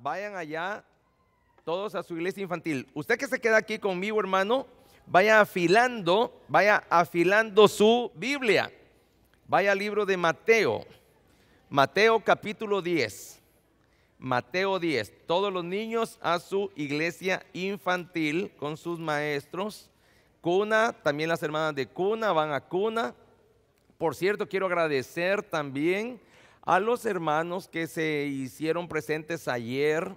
Vayan allá todos a su iglesia infantil. Usted que se queda aquí conmigo, hermano, vaya afilando su Biblia. Vaya al libro de Mateo. Mateo capítulo 10. Mateo 10. Todos los niños a su iglesia infantil con sus maestros. Cuna, también las hermanas de cuna van a cuna. Por cierto, quiero agradecer también a los hermanos que se hicieron presentes ayer.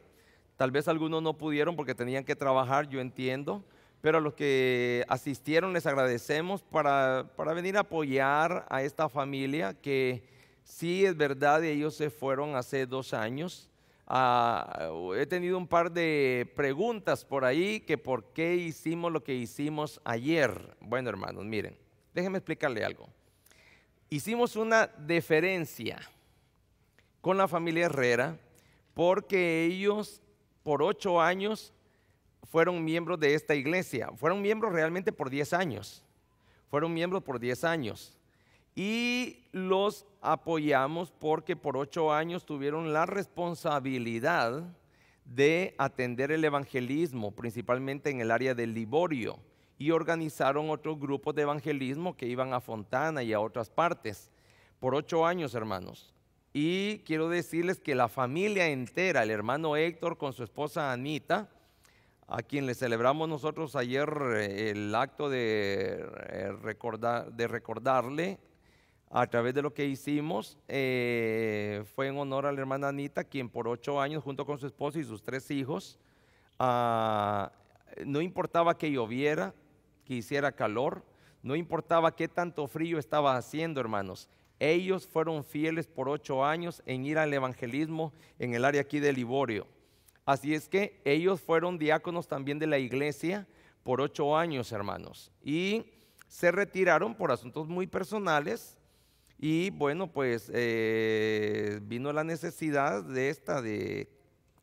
Tal vez algunos no pudieron porque tenían que trabajar, yo entiendo, pero a los que asistieron les agradecemos para venir a apoyar a esta familia que sí es verdad, ellos se fueron hace 2 años. He tenido un par de preguntas por ahí que por qué hicimos lo que hicimos ayer. Bueno, hermanos, miren, déjenme explicarle algo. Hicimos una deferencia con la familia Herrera porque ellos por 8 años fueron miembros de esta iglesia. Fueron miembros realmente por 10 años. Fueron miembros por 10 años. Y los apoyamos porque por 8 años tuvieron la responsabilidad de atender el evangelismo, principalmente en el área del Liborio. Y organizaron otros grupos de evangelismo que iban a Fontana y a otras partes. Por 8 años, hermanos. Y quiero decirles que la familia entera, el hermano Héctor con su esposa Anita, a quien le celebramos nosotros ayer el acto de recordarle a través de lo que hicimos, fue en honor a la hermana Anita, quien por 8 años junto con su esposa y sus 3 hijos, no importaba que lloviera, que hiciera calor, no importaba qué tanto frío estaba haciendo, hermanos. Ellos fueron fieles por 8 años en ir al evangelismo en el área aquí de Liborio. Así es que ellos fueron diáconos también de la iglesia por 8 años, hermanos. Y se retiraron por asuntos muy personales. Y bueno, pues vino la necesidad de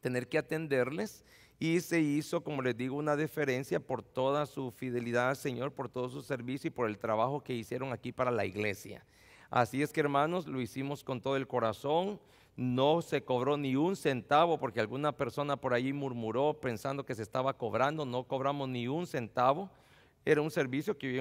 tener que atenderles. Y se hizo, como les digo, una deferencia por toda su fidelidad al Señor, por todo su servicio y por el trabajo que hicieron aquí para la iglesia. Así es que, hermanos, lo hicimos con todo el corazón. No se cobró ni un centavo porque alguna persona por ahí murmuró pensando que se estaba cobrando. No cobramos ni un centavo. Era un servicio que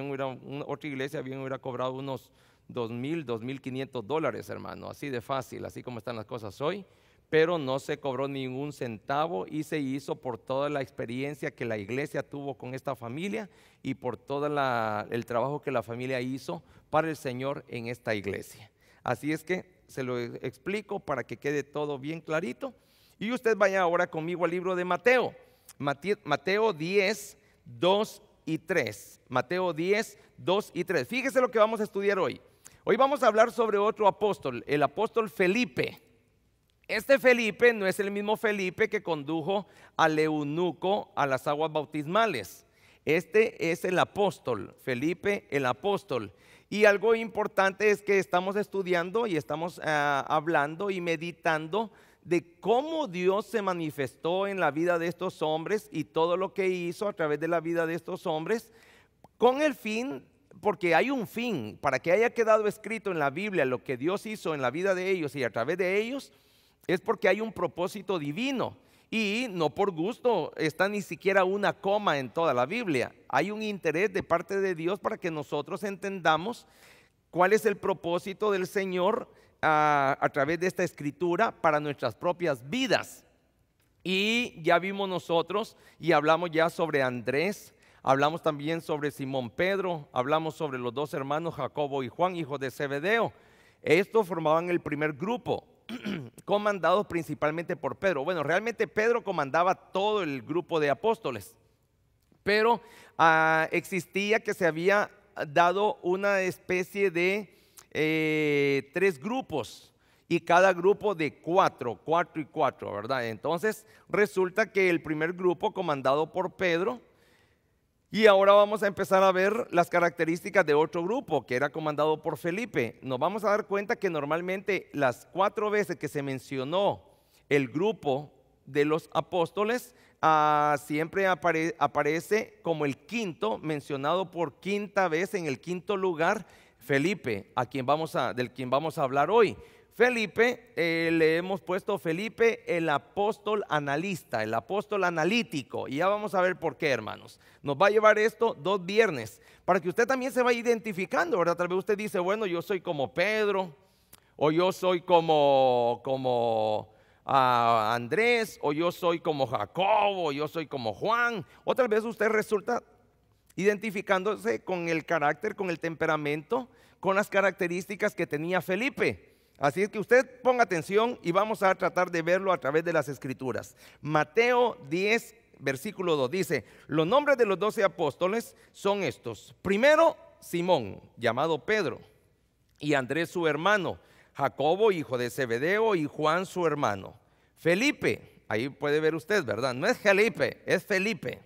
otra iglesia bien hubiera cobrado unos $2,000, $2,500, hermano. Así de fácil, así como están las cosas hoy. Pero no se cobró ningún centavo y se hizo por toda la experiencia que la iglesia tuvo con esta familia y por todo el trabajo que la familia hizo para el Señor en esta iglesia. Así es que se lo explico para que quede todo bien clarito. Y usted vaya ahora conmigo al libro de Mateo. Mateo 10, 2 y 3. Mateo 10, 2 y 3. Fíjese lo que vamos a estudiar hoy. Hoy vamos a hablar sobre otro apóstol, el apóstol Felipe. Este Felipe no es el mismo Felipe que condujo al eunuco a las aguas bautismales. Este es el apóstol, Felipe el apóstol. Y algo importante es que estamos estudiando y estamos hablando y meditando de cómo Dios se manifestó en la vida de estos hombres y todo lo que hizo a través de la vida de estos hombres con el fin, porque hay un fin, para que haya quedado escrito en la Biblia lo que Dios hizo en la vida de ellos y a través de ellos, es porque hay un propósito divino y no por gusto está ni siquiera una coma en toda la Biblia. Hay un interés de parte de Dios para que nosotros entendamos cuál es el propósito del Señor a través de esta escritura para nuestras propias vidas. Y ya vimos nosotros y hablamos ya sobre Andrés, hablamos también sobre Simón Pedro, hablamos sobre los 2 hermanos Jacobo y Juan, hijos de Zebedeo. Estos formaban el primer grupo, comandados principalmente por Pedro. Bueno, realmente Pedro comandaba todo el grupo de apóstoles, pero existía que se había dado una especie de 3 grupos y cada grupo de 4 y 4, ¿verdad? Entonces resulta que el primer grupo comandado por Pedro. Y ahora vamos a empezar a ver las características de otro grupo que era comandado por Felipe. Nos vamos a dar cuenta que normalmente las 4 veces que se mencionó el grupo de los apóstoles, siempre aparece como el quinto, mencionado por quinta vez en el quinto lugar, Felipe, del quien vamos a hablar hoy. Felipe, le hemos puesto Felipe el apóstol analista, el apóstol analítico. Y ya vamos a ver por qué, hermanos. Nos va a llevar esto 2 viernes para que usted también se vaya identificando, ¿verdad? Tal vez usted dice, bueno, yo soy como Pedro, o yo soy como Andrés, o yo soy como Jacobo, o yo soy como Juan. O tal vez usted resulta identificándose con el carácter, con el temperamento, con las características que tenía Felipe. Así es que usted ponga atención y vamos a tratar de verlo a través de las escrituras. Mateo 10, versículo 2 dice, los nombres de los 12 apóstoles son estos. Primero, Simón, llamado Pedro, y Andrés su hermano, Jacobo, hijo de Zebedeo, y Juan su hermano. Felipe, ahí puede ver usted, ¿verdad? No es Felipe, es Felipe.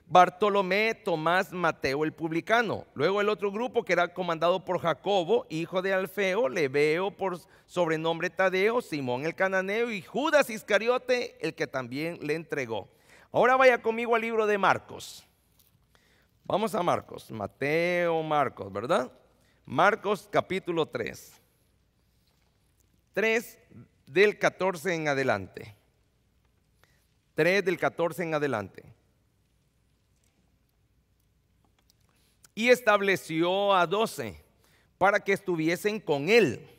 Bartolomé, Tomás, Mateo el publicano. Luego el otro grupo que era comandado por Jacobo, hijo de Alfeo, Lebeo por sobrenombre Tadeo, Simón el cananeo y Judas Iscariote, el que también le entregó. Ahora vaya conmigo al libro de Marcos. Vamos a Marcos, Mateo, Marcos, ¿verdad? Marcos capítulo 3. 3 del 14 en adelante. 3 del 14 en adelante. Y estableció a 12 para que estuviesen con él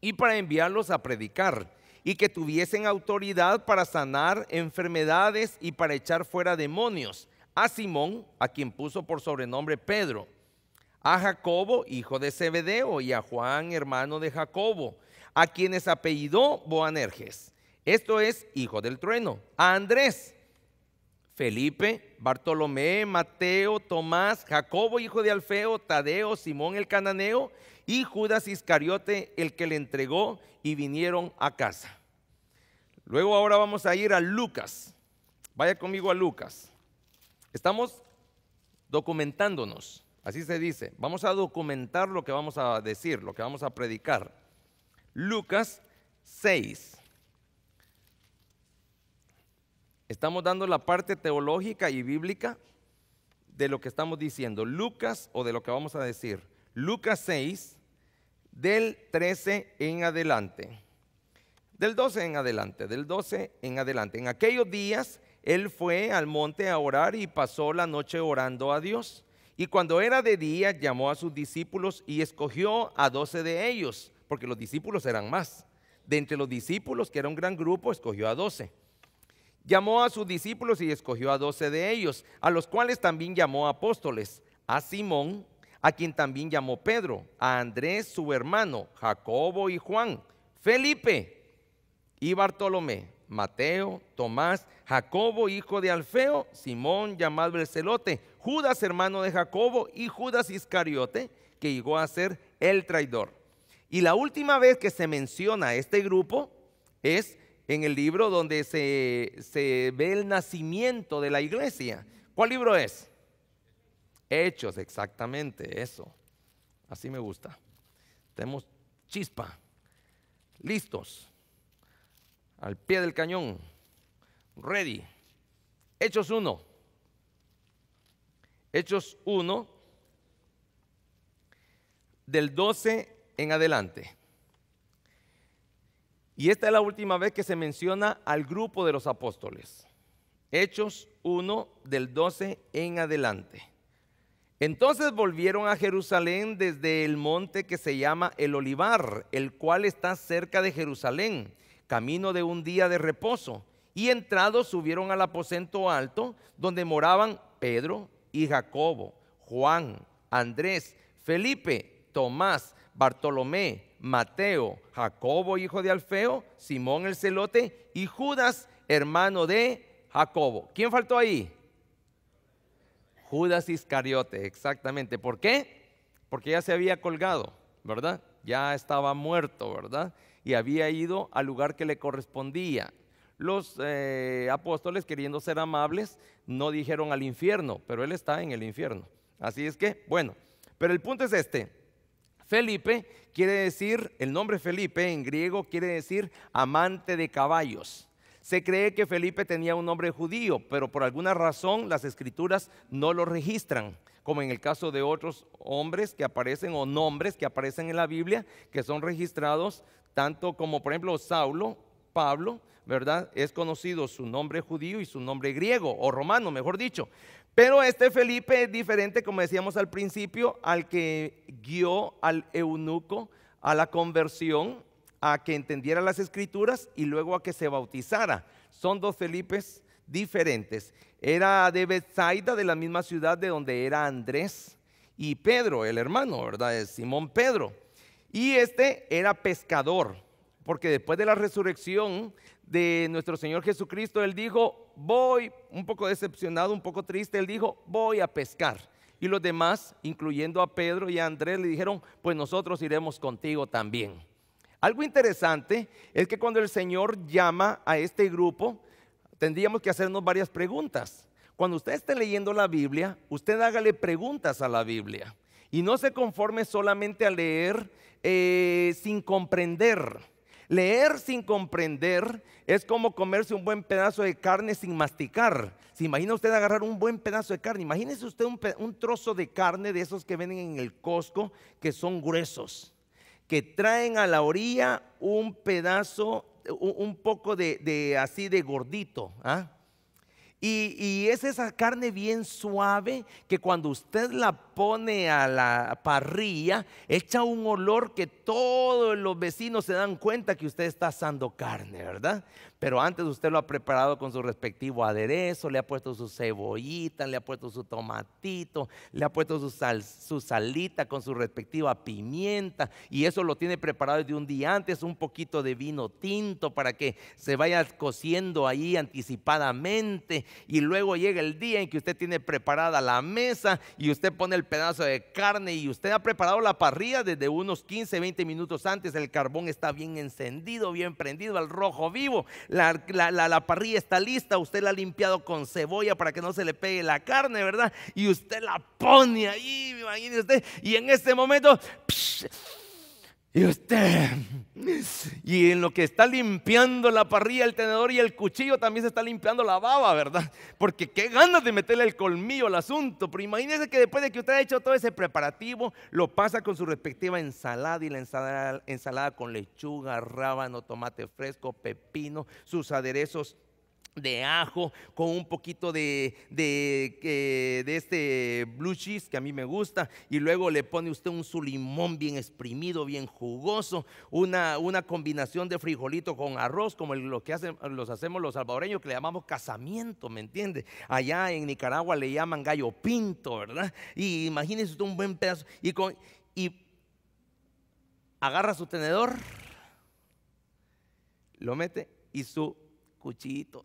y para enviarlos a predicar y que tuviesen autoridad para sanar enfermedades y para echar fuera demonios. A Simón, a quien puso por sobrenombre Pedro, a Jacobo, hijo de Zebedeo, y a Juan, hermano de Jacobo, a quienes apellidó Boanerges, esto es, hijo del trueno, a Andrés, Felipe, Bartolomé, Mateo, Tomás, Jacobo, hijo de Alfeo, Tadeo, Simón el cananeo y Judas Iscariote, el que le entregó, y vinieron a casa. Luego ahora vamos a ir a Lucas. Vaya conmigo a Lucas. Estamos documentándonos, así se dice. Vamos a documentar lo que vamos a decir, lo que vamos a predicar. Lucas 6. Estamos dando la parte teológica y bíblica de lo que estamos diciendo. Lucas, o de lo que vamos a decir. Lucas 6, del 13 en adelante. Del 12 en adelante, del 12 en adelante. En aquellos días, él fue al monte a orar y pasó la noche orando a Dios. Y cuando era de día, llamó a sus discípulos y escogió a 12 de ellos, porque los discípulos eran más. De entre los discípulos, que era un gran grupo, escogió a 12. Llamó a sus discípulos y escogió a 12 de ellos, a los cuales también llamó apóstoles, a Simón, a quien también llamó Pedro, a Andrés su hermano, Jacobo y Juan, Felipe y Bartolomé, Mateo, Tomás, Jacobo hijo de Alfeo, Simón llamado el Celote, Judas hermano de Jacobo y Judas Iscariote, que llegó a ser el traidor. Y la última vez que se menciona este grupo es en el libro donde se ve el nacimiento de la iglesia. ¿Cuál libro es? Hechos, exactamente, eso. Así me gusta. Tenemos chispa, listos, al pie del cañón, ready. Hechos 1. Hechos 1, del 12 en adelante. Y esta es la última vez que se menciona al grupo de los apóstoles. Hechos 1, del 12 en adelante. Entonces volvieron a Jerusalén desde el monte que se llama el Olivar, el cual está cerca de Jerusalén, camino de un día de reposo. Y entrados subieron al aposento alto, donde moraban Pedro y Jacobo, Juan, Andrés, Felipe, Tomás, Bartolomé, Mateo, Jacobo hijo de Alfeo, Simón el Celote y Judas hermano de Jacobo. ¿Quién faltó ahí? Judas Iscariote, exactamente. ¿Por qué? Porque ya se había colgado, ¿verdad? Ya estaba muerto, ¿verdad? Y había ido al lugar que le correspondía. Los apóstoles, queriendo ser amables, no dijeron al infierno, pero él está en el infierno. Así es que, bueno, pero el punto es este. Felipe quiere decir, el nombre Felipe en griego quiere decir amante de caballos. Se cree que Felipe tenía un nombre judío, pero por alguna razón las escrituras no lo registran. como en el caso de otros hombres que aparecen o nombres que aparecen en la Biblia, que son registrados tanto como por ejemplo Saulo, Pablo, ¿verdad? Es conocido su nombre judío y su nombre griego o romano, mejor dicho. Pero este Felipe es diferente, como decíamos al principio, al que guió al eunuco a la conversión, a que entendiera las escrituras y luego a que se bautizara. Son dos Felipes diferentes. Era de Betsaida, de la misma ciudad de donde era Andrés y Pedro, el hermano, ¿verdad? Es Simón Pedro. Y este era pescador, porque después de la resurrección de nuestro Señor Jesucristo, él dijo, voy, un poco decepcionado, un poco triste, él dijo, voy a pescar. Y los demás, incluyendo a Pedro y a Andrés, le dijeron, pues nosotros iremos contigo también. Algo interesante es que cuando el Señor llama a este grupo, tendríamos que hacernos varias preguntas. Cuando usted esté leyendo la Biblia, usted hágale preguntas a la Biblia. Y no se conforme solamente a leer sin comprender. Leer sin comprender es como comerse un buen pedazo de carne sin masticar. ¿Se imagina usted agarrar un buen pedazo de carne? Imagínese usted un trozo de carne de esos que venden en el Costco, que son gruesos, que traen a la orilla un pedazo, un poco de así de gordito, ¿ah? Y es esa carne bien suave que cuando usted la pone a la parrilla, echa un olor que todos los vecinos se dan cuenta que usted está asando carne, ¿verdad? Pero antes usted lo ha preparado con su respectivo aderezo, le ha puesto su cebollita, le ha puesto su tomatito, le ha puesto su salita con su respectiva pimienta, y eso lo tiene preparado desde un día antes, un poquito de vino tinto para que se vaya cociendo ahí anticipadamente, y luego llega el día en que usted tiene preparada la mesa y usted pone el pedazo de carne y usted ha preparado la parrilla desde unos 15, 20 minutos antes. El carbón está bien encendido, bien prendido al rojo vivo. La parrilla está lista, usted la ha limpiado con cebolla para que no se le pegue la carne, ¿verdad? Y usted la pone ahí, imagínese usted, y en este momento, y en lo que está limpiando la parrilla, el tenedor y el cuchillo, también se está limpiando la baba, ¿verdad? Porque qué ganas de meterle el colmillo al asunto. Pero imagínese que después de que usted ha hecho todo ese preparativo, lo pasa con su respectiva ensalada, y la ensalada con lechuga, rábano, tomate fresco, pepino, sus aderezos de ajo, con un poquito de este blue cheese que a mí me gusta, y luego le pone usted un su limón bien exprimido, bien jugoso, una combinación de frijolito con arroz, como lo que hacemos los salvadoreños, que le llamamos casamiento, ¿me entiende? Allá en Nicaragua le llaman gallo pinto, ¿verdad? Y imagínese usted un buen pedazo, y agarra su tenedor, lo mete y su cuchillito,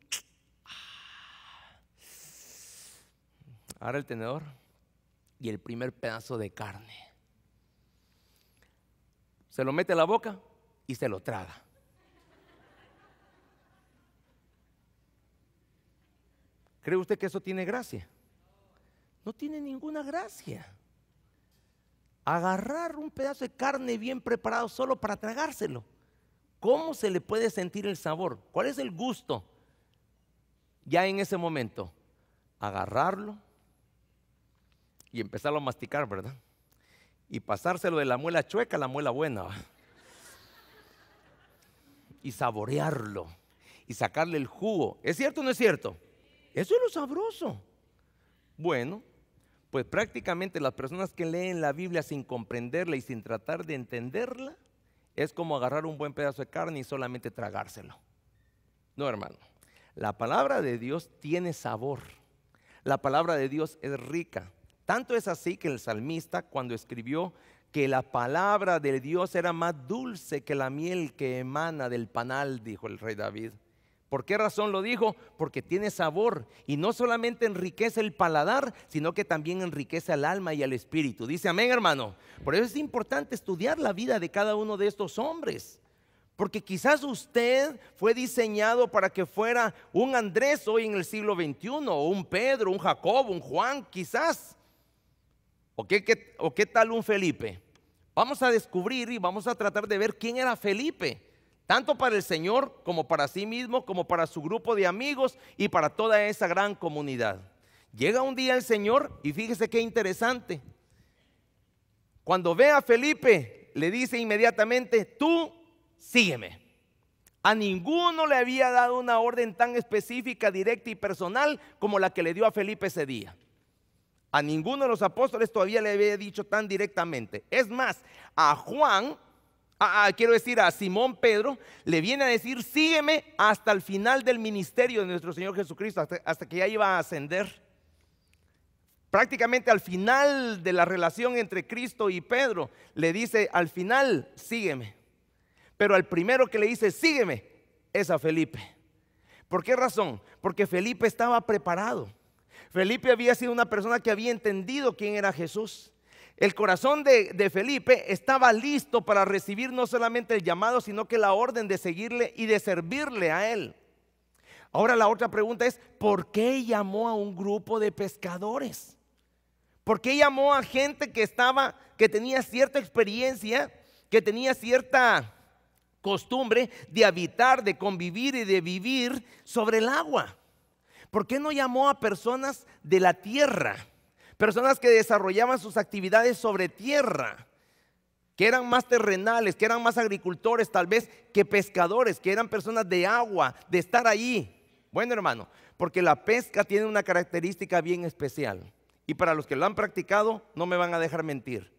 agarra el tenedor y el primer pedazo de carne se lo mete a la boca y se lo traga. ¿Cree usted que eso tiene gracia? No tiene ninguna gracia. Agarrar un pedazo de carne bien preparado solo para tragárselo. ¿Cómo se le puede sentir el sabor? ¿Cuál es el gusto? Ya en ese momento, agarrarlo y empezarlo a masticar, ¿verdad? Y pasárselo de la muela chueca a la muela buena. Y saborearlo y sacarle el jugo. ¿Es cierto o no es cierto? Eso es lo sabroso. Bueno, pues prácticamente las personas que leen la Biblia sin comprenderla y sin tratar de entenderla, es como agarrar un buen pedazo de carne y solamente tragárselo. No, hermano. La palabra de Dios tiene sabor. La palabra de Dios es rica. Tanto es así que el salmista, cuando escribió que la palabra de Dios era más dulce que la miel que emana del panal, dijo el rey David. ¿Por qué razón lo dijo? Porque tiene sabor, y no solamente enriquece el paladar, sino que también enriquece al alma y al espíritu. Dice amén, hermano. Por eso es importante estudiar la vida de cada uno de estos hombres, porque quizás usted fue diseñado para que fuera un Andrés hoy en el siglo XXI, o un Pedro, un Jacobo, un Juan, quizás. ¿O qué tal un Felipe? Vamos a descubrir y vamos a tratar de ver quién era Felipe, tanto para el Señor como para sí mismo, como para su grupo de amigos y para toda esa gran comunidad. Llega un día el Señor y fíjese qué interesante. Cuando ve a Felipe, le dice inmediatamente: tú sígueme. A ninguno le había dado una orden tan específica, directa y personal como la que le dio a Felipe ese día. A ninguno de los apóstoles todavía le había dicho tan directamente. Es más, a Juan, quiero decir a Simón Pedro, le viene a decir: sígueme hasta el final del ministerio de nuestro Señor Jesucristo, hasta que ya iba a ascender. Prácticamente al final de la relación entre Cristo y Pedro, le dice al final: sígueme. Pero al primero que le dice sígueme es a Felipe. ¿Por qué razón? Porque Felipe estaba preparado. Felipe había sido una persona que había entendido quién era Jesús. El corazón de Felipe estaba listo para recibir no solamente el llamado, sino que la orden de seguirle y de servirle a él. Ahora la otra pregunta es: ¿por qué llamó a un grupo de pescadores? ¿Por qué llamó a gente que tenía cierta experiencia, que tenía cierta costumbre de habitar, de convivir y de vivir sobre el agua? ¿Por qué no llamó a personas de la tierra? Personas que desarrollaban sus actividades sobre tierra, que eran más terrenales, que eran más agricultores tal vez que pescadores, que eran personas de agua, de estar allí. Bueno, hermano, porque la pesca tiene una característica bien especial. Y para los que lo han practicado no me van a dejar mentir.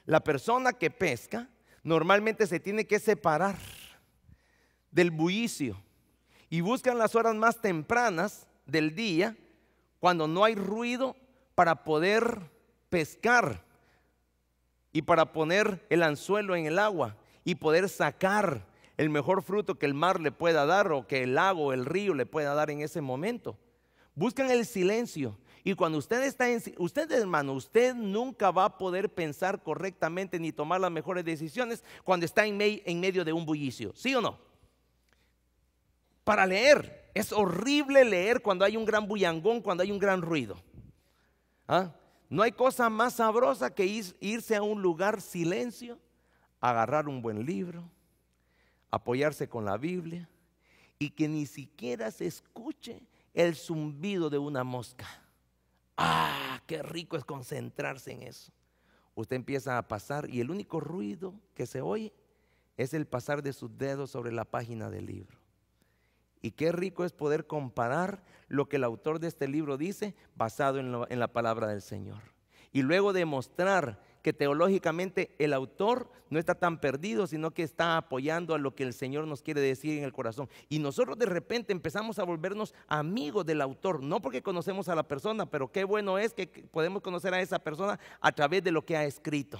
La persona que pesca normalmente se tiene que separar del bullicio y buscan las horas más tempranas del día, cuando no hay ruido, para poder pescar y para poner el anzuelo en el agua y poder sacar el mejor fruto que el mar le pueda dar, o que el lago o el río le pueda dar en ese momento. Buscan el silencio. Y cuando usted está usted, hermano, usted nunca va a poder pensar correctamente ni tomar las mejores decisiones cuando está en medio de un bullicio, ¿sí o no? Para leer, es horrible leer cuando hay un gran bullangón, cuando hay un gran ruido. No hay cosa más sabrosa que irse a un lugar silencio, agarrar un buen libro, apoyarse con la Biblia y que ni siquiera se escuche el zumbido de una mosca. Qué rico es concentrarse en eso. Usted empieza a pasar y el único ruido que se oye es el pasar de sus dedos sobre la página del libro. Y qué rico es poder comparar lo que el autor de este libro dice basado en la palabra del Señor. Y luego demostrar que teológicamente el autor no está tan perdido, sino que está apoyando a lo que el Señor nos quiere decir en el corazón. Y nosotros de repente empezamos a volvernos amigos del autor, no porque conocemos a la persona, pero qué bueno es que podemos conocer a esa persona a través de lo que ha escrito.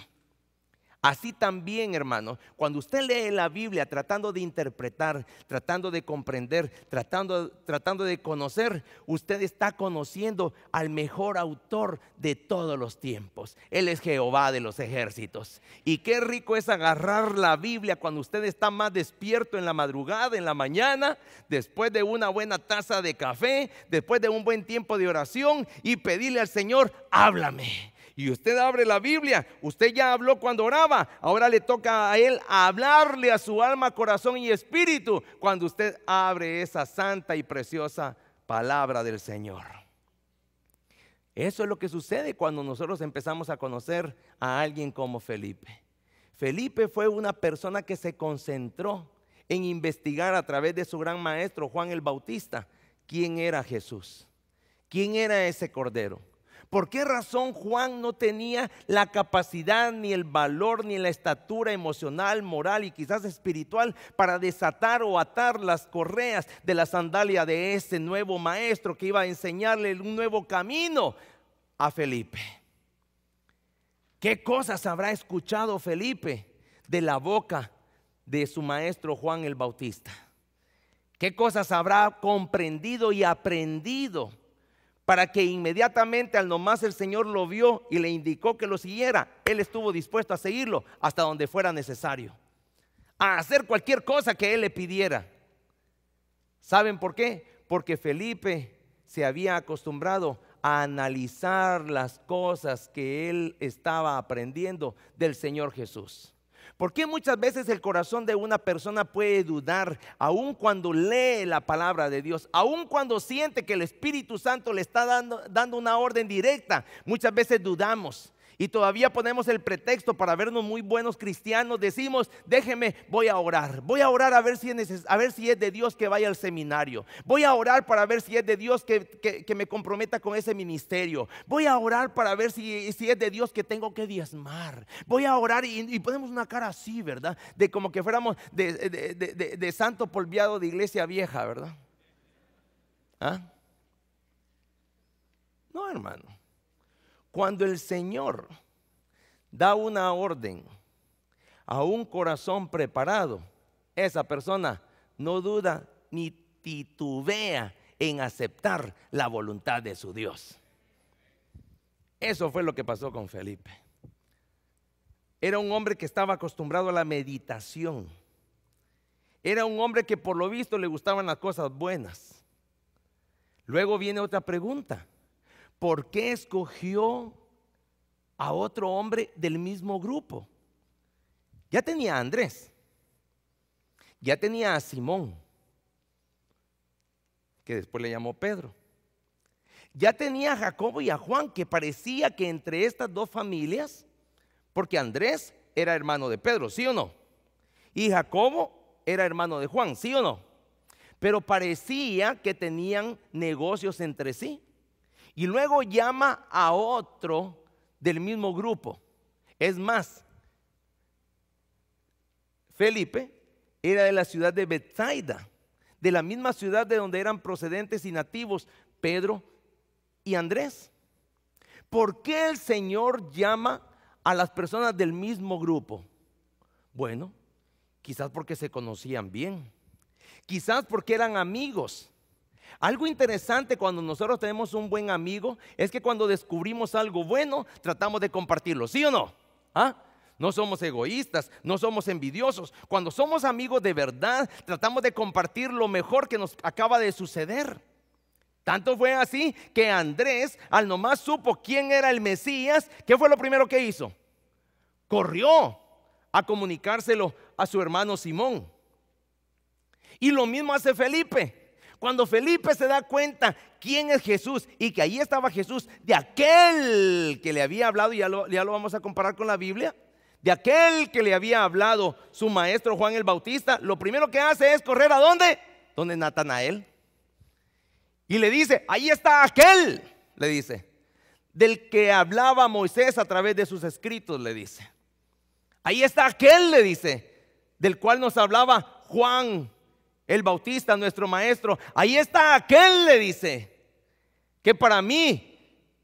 Así también, hermano, cuando usted lee la Biblia tratando de interpretar, tratando de comprender, tratando de conocer, usted está conociendo al mejor autor de todos los tiempos. Él es Jehová de los ejércitos. Y qué rico es agarrar la Biblia cuando usted está más despierto en la madrugada, en la mañana, después de una buena taza de café, después de un buen tiempo de oración, y pedirle al Señor: háblame. Y usted abre la Biblia, usted ya habló cuando oraba, ahora le toca a Él hablarle a su alma, corazón y espíritu cuando usted abre esa santa y preciosa palabra del Señor. Eso es lo que sucede cuando nosotros empezamos a conocer a alguien como Felipe. Felipe fue una persona que se concentró en investigar a través de su gran maestro Juan el Bautista quién era Jesús, quién era ese Cordero. ¿Por qué razón Juan no tenía la capacidad, ni el valor, ni la estatura emocional, moral y quizás espiritual para desatar o atar las correas de la sandalia de ese nuevo maestro que iba a enseñarle un nuevo camino a Felipe? ¿Qué cosas habrá escuchado Felipe de la boca de su maestro Juan el Bautista? ¿Qué cosas habrá comprendido y aprendido para que inmediatamente al nomás el Señor lo vio y le indicó que lo siguiera, él estuvo dispuesto a seguirlo hasta donde fuera necesario, a hacer cualquier cosa que él le pidiera? ¿Saben por qué? Porque Felipe se había acostumbrado a analizar las cosas que él estaba aprendiendo del Señor Jesús. ¿Por qué muchas veces el corazón de una persona puede dudar, aun cuando lee la palabra de Dios, aun cuando siente que el Espíritu Santo le está dando una orden directa? Muchas veces dudamos y todavía ponemos el pretexto para vernos muy buenos cristianos. Decimos, déjeme, voy a orar a ver si es de Dios que vaya al seminario. Voy a orar para ver si es de Dios que me comprometa con ese ministerio. Voy a orar para ver si es de Dios que tengo que diezmar. Voy a orar y ponemos una cara así, ¿verdad? De como que fuéramos de santo polviado de iglesia vieja, ¿verdad? ¿Ah? No, hermano. Cuando el Señor da una orden a un corazón preparado, esa persona no duda ni titubea en aceptar la voluntad de su Dios. Eso fue lo que pasó con Felipe. Era un hombre que estaba acostumbrado a la meditación. Era un hombre que por lo visto le gustaban las cosas buenas. Luego viene otra pregunta. ¿Por qué escogió a otro hombre del mismo grupo? Ya tenía a Andrés, ya tenía a Simón, que después le llamó Pedro. Ya tenía a Jacobo y a Juan, que parecía que entre estas dos familias, porque Andrés era hermano de Pedro, ¿sí o no? Y Jacobo era hermano de Juan, ¿sí o no? Pero parecía que tenían negocios entre sí. Y luego llama a otro del mismo grupo. Es más, Felipe era de la ciudad de Betsaida, de la misma ciudad de donde eran procedentes y nativos Pedro y Andrés. ¿Por qué el Señor llama a las personas del mismo grupo? Bueno, quizás porque se conocían bien, quizás porque eran amigos. Algo interesante cuando nosotros tenemos un buen amigo es que cuando descubrimos algo bueno, tratamos de compartirlo, ¿sí o no? ¿Ah? No somos egoístas, no somos envidiosos. Cuando somos amigos de verdad, tratamos de compartir lo mejor que nos acaba de suceder. Tanto fue así que Andrés, al nomás supo quién era el Mesías, ¿qué fue lo primero que hizo? Corrió a comunicárselo a su hermano Simón. Y lo mismo hace Felipe. Cuando Felipe se da cuenta quién es Jesús y que ahí estaba Jesús, de aquel que le había hablado, ya lo vamos a comparar con la Biblia, de aquel que le había hablado su maestro Juan el Bautista, lo primero que hace es correr ¿a dónde? Donde Natanael. Y le dice, ahí está aquel, le dice, del que hablaba Moisés a través de sus escritos, le dice. Ahí está aquel, le dice, del cual nos hablaba Juan el Bautista, nuestro maestro. Ahí está aquel, le dice, que para mí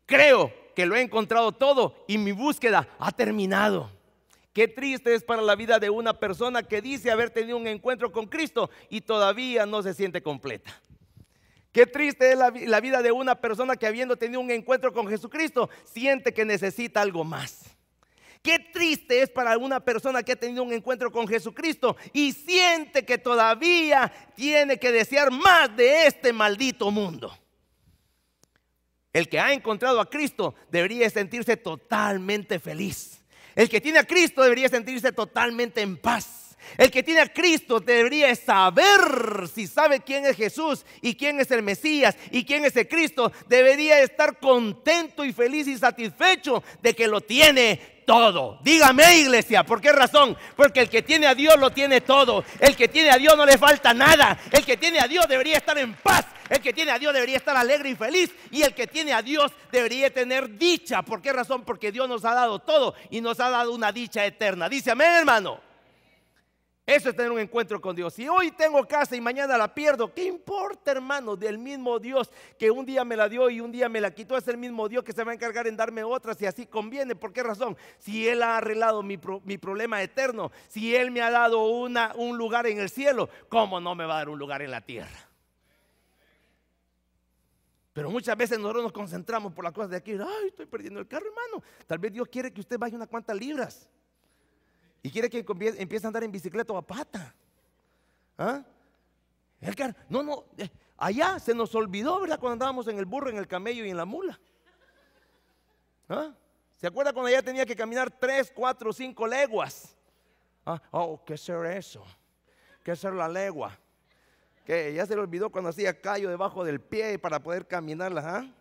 creo que lo he encontrado todo y mi búsqueda ha terminado. Qué triste es para la vida de una persona que dice haber tenido un encuentro con Cristo y todavía no se siente completa. Qué triste es la vida de una persona que habiendo tenido un encuentro con Jesucristo siente que necesita algo más. Qué triste es para una persona que ha tenido un encuentro con Jesucristo y siente que todavía tiene que desear más de este maldito mundo. El que ha encontrado a Cristo debería sentirse totalmente feliz. El que tiene a Cristo debería sentirse totalmente en paz. El que tiene a Cristo debería saber, si sabe quién es Jesús y quién es el Mesías y quién es el Cristo, debería estar contento y feliz y satisfecho de que lo tiene todo. Dígame, iglesia, ¿por qué razón? Porque el que tiene a Dios lo tiene todo. El que tiene a Dios no le falta nada. El que tiene a Dios debería estar en paz. El que tiene a Dios debería estar alegre y feliz. Y el que tiene a Dios debería tener dicha. ¿Por qué razón? Porque Dios nos ha dado todo y nos ha dado una dicha eterna. Dice amén, hermano. Eso es tener un encuentro con Dios. Si hoy tengo casa y mañana la pierdo, ¿qué importa, hermano? Del mismo Dios que un día me la dio y un día me la quitó, es el mismo Dios que se va a encargar en darme otra si así conviene. ¿Por qué razón? Si Él ha arreglado mi problema eterno, si Él me ha dado un lugar en el cielo, ¿cómo no me va a dar un lugar en la tierra? Pero muchas veces nosotros nos concentramos por las cosas de aquí. Ay, estoy perdiendo el carro, hermano. Tal vez Dios quiere que usted vaya unas cuantas libras y quiere que empiece a andar en bicicleta o a pata. ¿Ah? Allá se nos olvidó, ¿verdad? Cuando andábamos en el burro, en el camello y en la mula. ¿Ah? ¿Se acuerda cuando allá tenía que caminar 3, 4, 5 leguas Oh, ¿qué será eso? ¿Qué será la legua? Que ya se le olvidó cuando hacía callo debajo del pie para poder caminarla.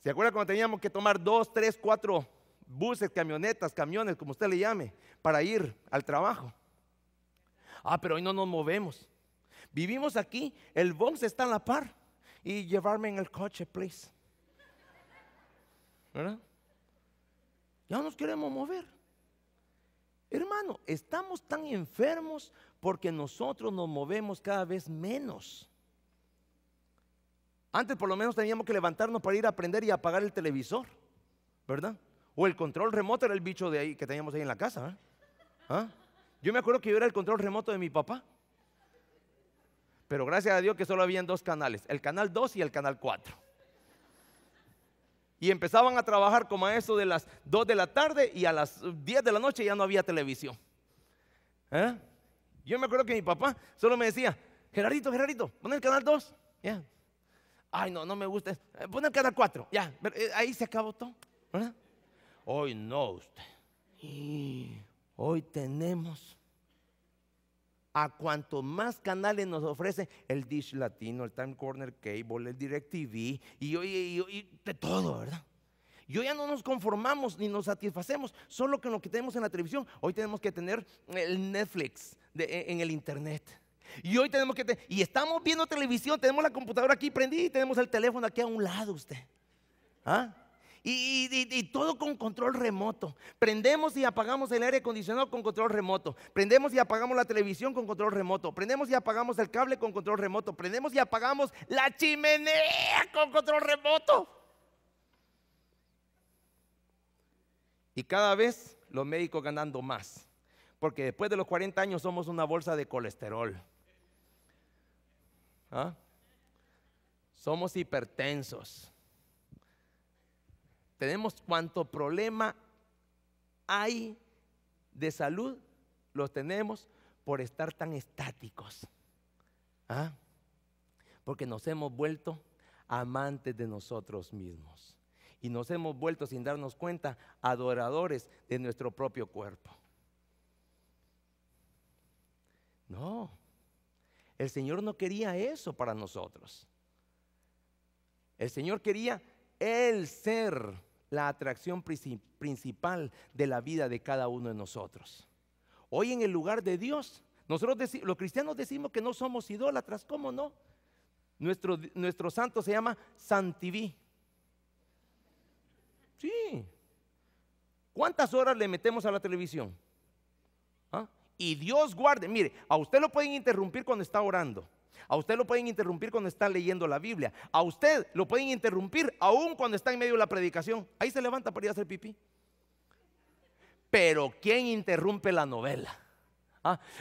¿Se acuerda cuando teníamos que tomar 2, 3, 4 buses, camionetas, camiones, como usted le llame, para ir al trabajo? Pero hoy no nos movemos. Vivimos aquí, el box está a la par. Y llevarme en el coche, please. ¿Verdad? Ya no nos queremos mover. Hermano, estamos tan enfermos porque nosotros nos movemos cada vez menos. Antes por lo menos teníamos que levantarnos para ir a prender y apagar el televisor, ¿verdad? O el control remoto era el bicho de ahí que teníamos ahí en la casa. Yo me acuerdo que yo era el control remoto de mi papá. Pero gracias a Dios que solo habían 2 canales, el canal 2 y el canal 4. Y empezaban a trabajar como a eso de las 2 de la tarde y a las 10 de la noche ya no había televisión. Yo me acuerdo que mi papá solo me decía, Gerardito, pon el canal 2. Ya. Ay, no me gusta. Pon el canal 4. Ya, ahí se acabó todo, ¿verdad? Hoy no, usted. Hoy tenemos a cuanto más canales nos ofrece el Dish Latino, el Time Corner Cable, el DirecTV y de todo, ¿verdad? Y hoy ya no nos conformamos ni nos satisfacemos solo con lo que tenemos en la televisión. Hoy tenemos que tener el Netflix en el internet. Y hoy tenemos que y estamos viendo televisión, tenemos la computadora aquí prendida y tenemos el teléfono aquí a un lado, usted. Y todo con control remoto. Prendemos y apagamos el aire acondicionado con control remoto. Prendemos y apagamos la televisión con control remoto. Prendemos y apagamos el cable con control remoto. Prendemos y apagamos la chimenea con control remoto. Y cada vez los médicos ganando más, porque después de los 40 años somos una bolsa de colesterol. Somos hipertensos. Tenemos cuánto problema hay de salud, los tenemos por estar tan estáticos. Porque nos hemos vuelto amantes de nosotros mismos. Y nos hemos vuelto, sin darnos cuenta, adoradores de nuestro propio cuerpo. No, el Señor no quería eso para nosotros. El Señor quería Él ser la atracción principal de la vida de cada uno de nosotros. Hoy en el lugar de Dios, nosotros los cristianos decimos que no somos idólatras. ¿Cómo no? Nuestro santo se llama Santiví. Sí. ¿Cuántas horas le metemos a la televisión? Y Dios guarde, mire, a usted lo pueden interrumpir cuando está orando. A usted lo pueden interrumpir cuando está leyendo la Biblia. A usted lo pueden interrumpir aún cuando está en medio de la predicación. Ahí se levanta para ir a hacer pipí. Pero ¿quién interrumpe la novela?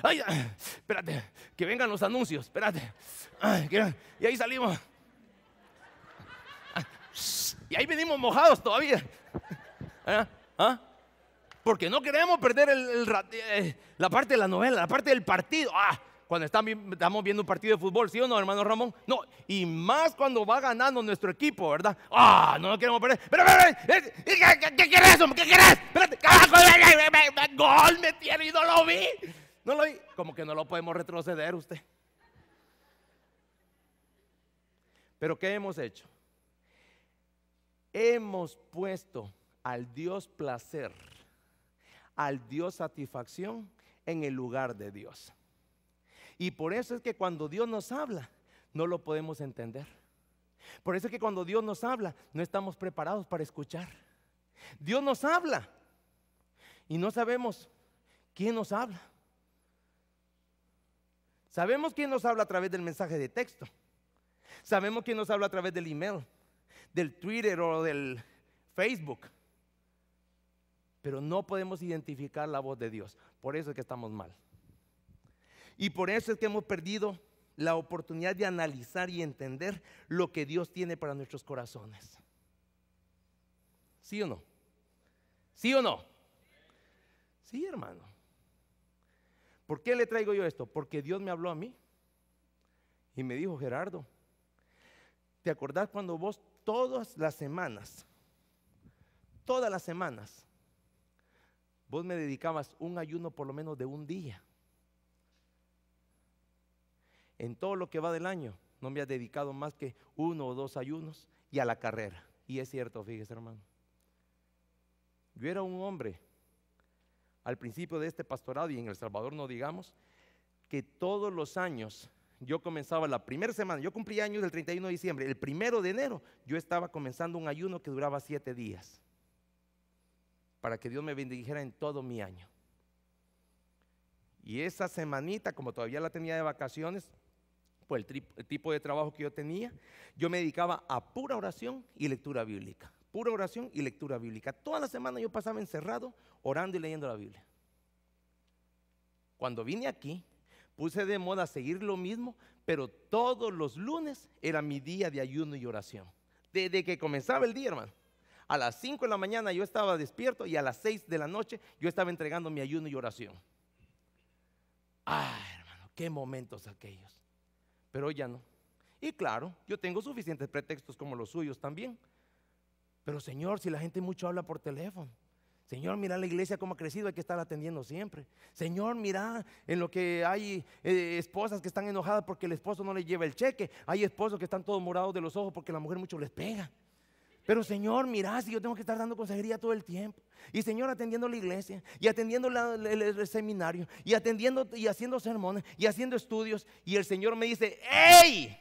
Ay, espérate, que vengan los anuncios. Espérate. Y ahí salimos. Y ahí venimos mojados todavía. Porque no queremos perder la parte de la novela, la parte del partido. Cuando estamos viendo un partido de fútbol, ¿sí o no, hermano Ramón? No, y más cuando va ganando nuestro equipo, ¿verdad? No lo queremos perder. Pero, ¿qué querés, hombre? ¿Qué querés? Espérate, gol metieron y no lo vi. No lo vi. Como que no lo podemos retroceder, usted. Pero ¿qué hemos hecho? Hemos puesto al Dios placer, al Dios satisfacción en el lugar de Dios. Y por eso es que cuando Dios nos habla, no lo podemos entender. Por eso es que cuando Dios nos habla, no estamos preparados para escuchar. Dios nos habla y no sabemos quién nos habla. Sabemos quién nos habla a través del mensaje de texto. Sabemos quién nos habla a través del email, del Twitter o del Facebook. Pero no podemos identificar la voz de Dios. Por eso es que estamos mal. Y por eso es que hemos perdido la oportunidad de analizar y entender lo que Dios tiene para nuestros corazones. ¿Sí o no? ¿Sí o no? Sí, hermano. ¿Por qué le traigo yo esto? Porque Dios me habló a mí y me dijo: Gerardo, ¿te acordás cuando vos todas las semanas, vos me dedicabas un ayuno por lo menos de un día. En todo lo que va del año no me has dedicado más que 1 o 2 ayunos y a la carrera. Y es cierto, fíjese, hermano. Yo era un hombre al principio de este pastorado, y en El Salvador no digamos, que todos los años yo comenzaba la primera semana, yo cumplía años el 31 de diciembre, el 1 de enero yo estaba comenzando un ayuno que duraba 7 días para que Dios me bendijera en todo mi año. Y esa semanita, como todavía la tenía de vacaciones, por el tipo de trabajo que yo tenía, yo me dedicaba a pura oración y lectura bíblica. Pura oración y lectura bíblica. Toda la semana yo pasaba encerrado orando y leyendo la Biblia. Cuando vine aquí, puse de moda seguir lo mismo, pero todos los lunes era mi día de ayuno y oración. Desde que comenzaba el día, hermano, a las 5 de la mañana yo estaba despierto y a las 6 de la noche yo estaba entregando mi ayuno y oración. Hermano, qué momentos aquellos. Pero hoy ya no. Y claro, yo tengo suficientes pretextos como los suyos también. Pero Señor, si la gente mucho habla por teléfono. Señor, mira la iglesia cómo ha crecido, hay que estar atendiendo siempre. Señor, mira en lo que hay esposas que están enojadas porque el esposo no les lleva el cheque. Hay esposos que están todos morados de los ojos porque la mujer mucho les pega. Pero Señor, mira, si yo tengo que estar dando consejería todo el tiempo. Y Señor, atendiendo la iglesia, y atendiendo el seminario, y atendiendo y haciendo sermones, y haciendo estudios. Y el Señor me dice: ¡hey!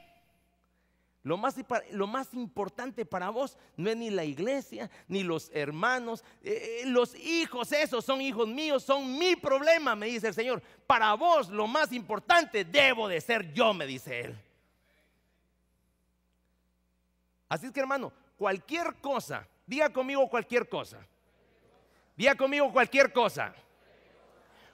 Lo más importante para vos no es ni la iglesia, ni los hermanos, los hijos, esos son hijos míos, son mi problema, me dice el Señor. Para vos lo más importante debo de ser yo, me dice Él. Así es que, hermano, cualquier cosa, diga conmigo cualquier cosa. Diga conmigo cualquier cosa.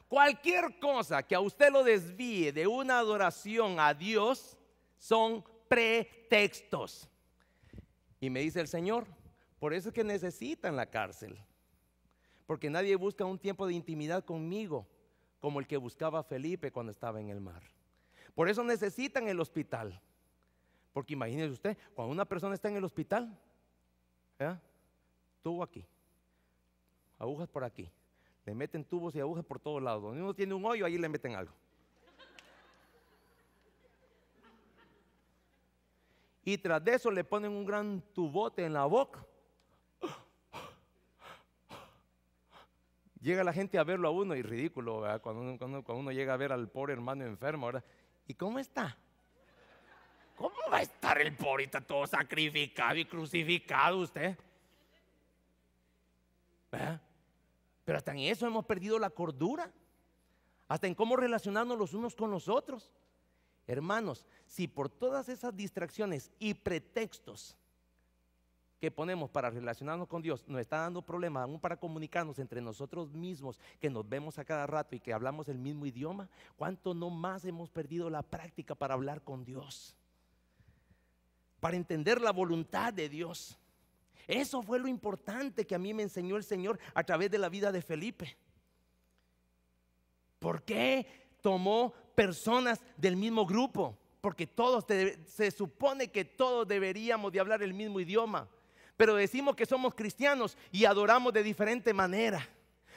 Cualquier cosa que a usted lo desvíe de una adoración a Dios son pretextos. Y me dice el Señor, por eso es que necesitan la cárcel, porque nadie busca un tiempo de intimidad conmigo como el que buscaba Felipe cuando estaba en el mar. Por eso necesitan el hospital, porque imagínese usted, cuando una persona está en el hospital, tubo aquí, agujas por aquí, le meten tubos y agujas por todos lados. Donde uno tiene un hoyo, ahí le meten algo. Y tras de eso le ponen un gran tubote en la boca. Llega la gente a verlo a uno, y ridículo, ¿verdad? Cuando uno llega a ver al pobre hermano enfermo, ¿verdad? ¿Y cómo está? ¿Cómo va a estar el pobre? Está todo sacrificado y crucificado usted, ¿verdad? Pero hasta en eso hemos perdido la cordura, hasta en cómo relacionarnos los unos con los otros. Hermanos, si por todas esas distracciones y pretextos que ponemos para relacionarnos con Dios nos está dando problemas aún para comunicarnos entre nosotros mismos, que nos vemos a cada rato y que hablamos el mismo idioma, ¿cuánto no más hemos perdido la práctica para hablar con Dios? Para entender la voluntad de Dios. Eso fue lo importante que a mí me enseñó el Señor a través de la vida de Felipe. ¿Por qué tomó personas del mismo grupo? Porque todos se supone que todos deberíamos de hablar el mismo idioma, pero decimos que somos cristianos y adoramos de diferente manera,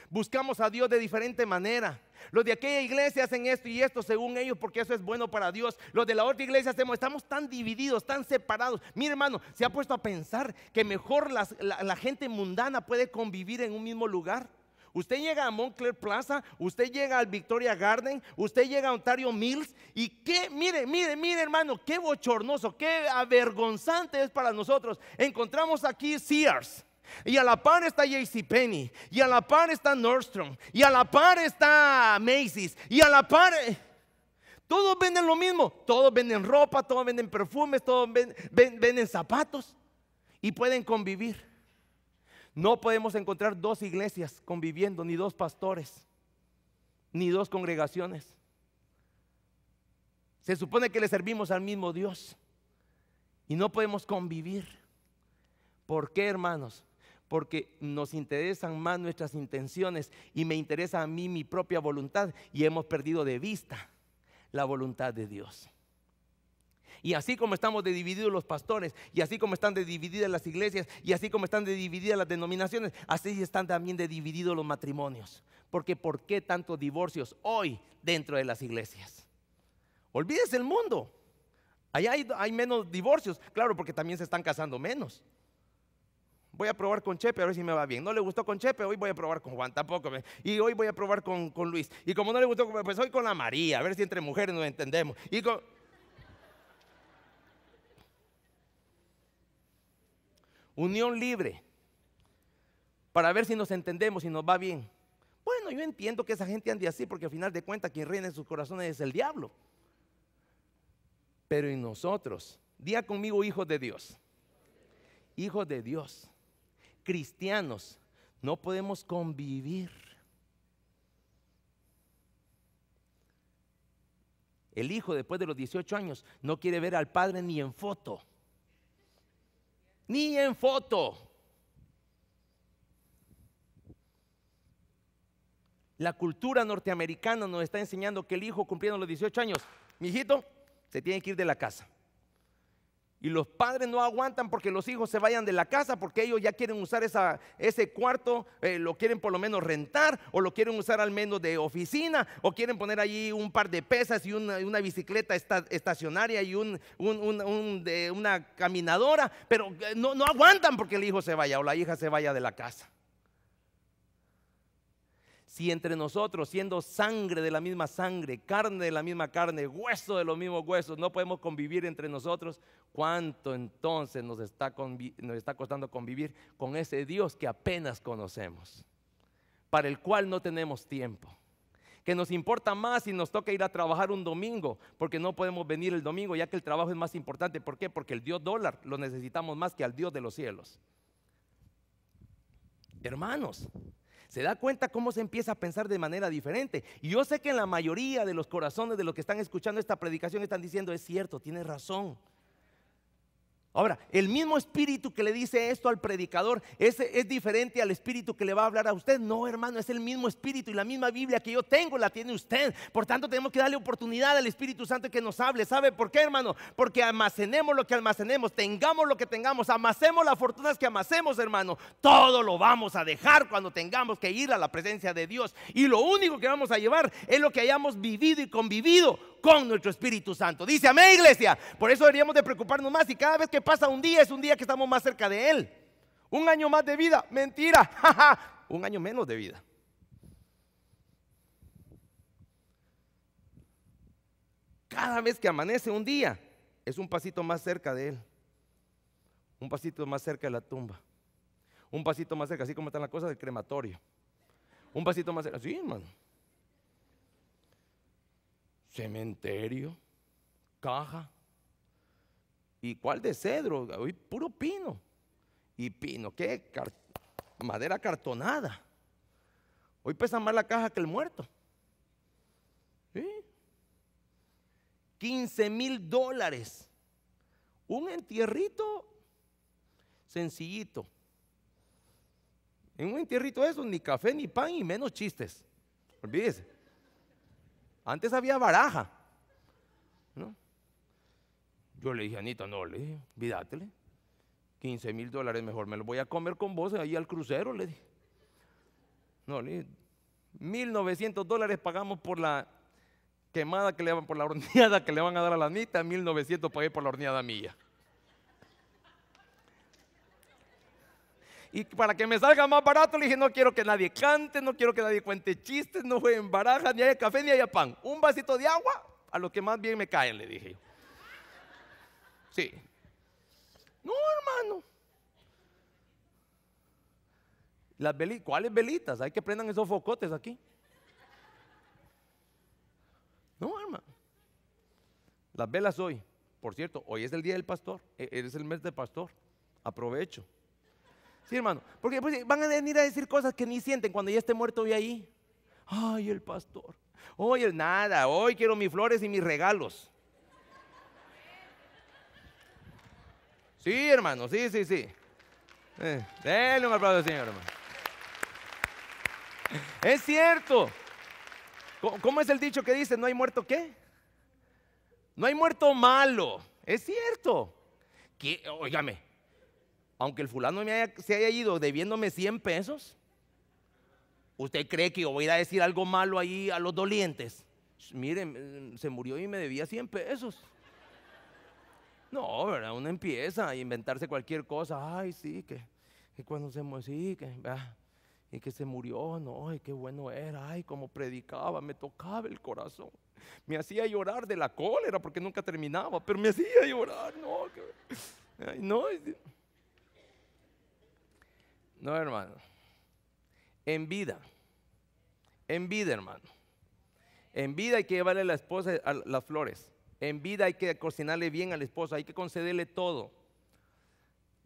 buscamos a Dios de diferente manera. Los de aquella iglesia hacen esto y esto según ellos porque eso es bueno para Dios. Los de la otra iglesia estamos tan divididos, tan separados. Mire, hermano, ¿se ha puesto a pensar que mejor la gente mundana puede convivir en un mismo lugar? Usted llega a Montclair Plaza, usted llega al Victoria Garden, usted llega a Ontario Mills, y mire hermano, qué bochornoso, qué avergonzante es para nosotros. Encontramos aquí Sears, y a la par está JCPenney, y a la par está Nordstrom, y a la par está Macy's, y a la par todos venden lo mismo, todos venden ropa, todos venden perfumes, todos venden zapatos, y pueden convivir. No podemos encontrar 2 iglesias conviviendo, ni 2 pastores, ni 2 congregaciones. Se supone que le servimos al mismo Dios y no podemos convivir. ¿Por qué, hermanos? Porque nos interesan más nuestras intenciones y me interesa a mí mi propia voluntad, y hemos perdido de vista la voluntad de Dios. Y así como estamos de divididos los pastores, y así como están de divididas las iglesias, y así como están de divididas las denominaciones, así están también de divididos los matrimonios. Porque ¿por qué tantos divorcios hoy dentro de las iglesias? Olvídese el mundo. Allá hay menos divorcios, claro, porque también se están casando menos. Voy a probar con Chepe a ver si me va bien. No le gustó con Chepe, hoy voy a probar con Juan, tampoco. Y hoy voy a probar con Luis. Y como no le gustó, pues hoy con la María, a ver si entre mujeres nos entendemos. Unión libre, para ver si nos entendemos y nos va bien. Bueno, yo entiendo que esa gente ande así, porque al final de cuentas quien reina en sus corazones es el diablo. Pero en nosotros, diga conmigo, hijos de Dios, hijos de Dios, cristianos, no podemos convivir. El hijo después de los 18 años no quiere ver al padre ni en foto. Ni en foto. La cultura norteamericana nos está enseñando que el hijo cumpliendo los 18 años, mi hijito, se tiene que ir de la casa. Y los padres no aguantan porque los hijos se vayan de la casa, porque ellos ya quieren usar ese cuarto, lo quieren por lo menos rentar, o lo quieren usar al menos de oficina, o quieren poner allí un par de pesas y una bicicleta estacionaria y una caminadora, pero no aguantan porque el hijo se vaya o la hija se vaya de la casa. Si entre nosotros, siendo sangre de la misma sangre, carne de la misma carne, hueso de los mismos huesos, no podemos convivir entre nosotros, ¿cuánto entonces nos está costando convivir con ese Dios que apenas conocemos, para el cual no tenemos tiempo? Que nos importa más si nos toca ir a trabajar un domingo, porque no podemos venir el domingo, ya que el trabajo es más importante. ¿Por qué? Porque el Dios dólar lo necesitamos más que al Dios de los cielos. Hermanos, ¿se da cuenta cómo se empieza a pensar de manera diferente? Y yo sé que en la mayoría de los corazones de los que están escuchando esta predicación están diciendo: es cierto, tienes razón. Ahora, el mismo espíritu que le dice esto al predicador es diferente al espíritu que le va a hablar a usted. No, hermano, es el mismo espíritu, y la misma Biblia que yo tengo la tiene usted. Por tanto, tenemos que darle oportunidad al Espíritu Santo que nos hable. ¿Sabe por qué, hermano? Porque almacenemos lo que almacenemos, tengamos lo que tengamos, amasemos las fortunas que amasemos, hermano, todo lo vamos a dejar cuando tengamos que ir a la presencia de Dios. Y lo único que vamos a llevar es lo que hayamos vivido y convivido con nuestro Espíritu Santo. Dice amén, iglesia. Por eso deberíamos de preocuparnos más, y cada vez que pasa un día es un día que estamos más cerca de Él. Un año más de vida, mentira. Un año menos de vida. Cada vez que amanece un día es un pasito más cerca de Él, un pasito más cerca de la tumba, un pasito más cerca, así como están las cosas del crematorio, un pasito más cerca, sí, hermano. Cementerio, caja. ¿Y cuál de cedro? Hoy puro pino. ¿Y pino qué? Madera cartonada. Hoy pesa más la caja que el muerto. ¿Sí? $15,000. Un entierrito sencillito. En un entierrito eso, ni café, ni pan, y menos chistes. Olvídese. Antes había baraja, ¿no? Yo le dije: Anita, no, le dije, olvídatele, $15,000 mejor me lo voy a comer con vos ahí al crucero, le dije. No, le dije, $1,900 pagamos por la quemada que le van, por la horneada que le van a dar a la Anita, 1,900 pagué por la horneada mía. Y para que me salga más barato le dije: no quiero que nadie cante, no quiero que nadie cuente chistes, no jueguen barajas, ni haya café, ni haya pan. Un vasito de agua a lo que más bien me caen, le dije yo. Sí. No, hermano. Las velitas, ¿cuáles velitas? Hay que prendan esos focotes aquí. No, hermano. Las velas hoy, por cierto, hoy es el día del pastor, es el mes del pastor. Aprovecho. Sí, hermano, porque pues, van a venir a decir cosas que ni sienten cuando ya esté muerto hoy ahí. Ay, el pastor. Hoy nada, hoy quiero mis flores y mis regalos. Sí, hermano, sí. Denle un aplauso al Señor, hermano. Es cierto. ¿Cómo es el dicho que dice? No hay muerto, ¿qué? No hay muerto malo. Es cierto. Óigame, aunque el fulano se haya ido debiéndome 100 pesos, ¿usted cree que yo voy a ir a decir algo malo ahí a los dolientes? Miren, se murió y me debía 100 pesos. No, ¿verdad? Uno empieza a inventarse cualquier cosa. Ay, sí, que cuando se murió, sí, y que se murió, no, ay, qué bueno era, ay, cómo predicaba, me tocaba el corazón. Me hacía llorar de la cólera porque nunca terminaba, pero me hacía llorar, no, ay, no. No, hermano. En vida, hermano. En vida hay que llevarle a la esposa las flores. En vida hay que cocinarle bien al esposo, hay que concederle todo.